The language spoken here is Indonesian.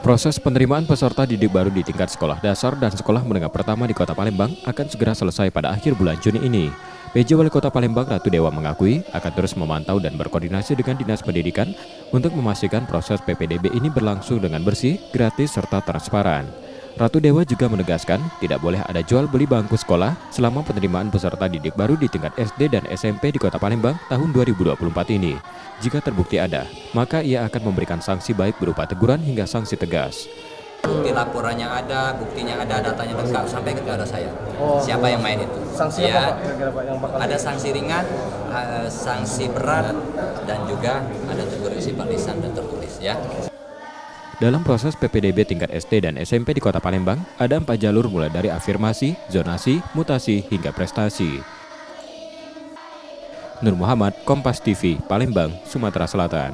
Proses penerimaan peserta didik baru di tingkat sekolah dasar dan sekolah menengah pertama di Kota Palembang akan segera selesai pada akhir bulan Juni ini. PJ Wali Kota Palembang Ratu Dewa mengakui akan terus memantau dan berkoordinasi dengan Dinas Pendidikan untuk memastikan proses PPDB ini berlangsung dengan bersih, gratis, serta transparan. Ratu Dewa juga menegaskan tidak boleh ada jual beli bangku sekolah selama penerimaan peserta didik baru di tingkat SD dan SMP di Kota Palembang tahun 2024 ini. Jika terbukti ada, maka ia akan memberikan sanksi baik berupa teguran hingga sanksi tegas. Bukti laporannya ada, buktinya ada, datanya lengkap, sampai kepada saya. Siapa yang main itu? Sanksinya ya, apa yang bakal ada sanksi ringan, sanksi berat, dan juga ada teguran sifat lisan dan tertulis. Ya. Dalam proses PPDB tingkat SD dan SMP di Kota Palembang, ada 4 jalur mulai dari afirmasi, zonasi, mutasi, hingga prestasi. Nur Muhammad, Kompas TV, Palembang, Sumatera Selatan.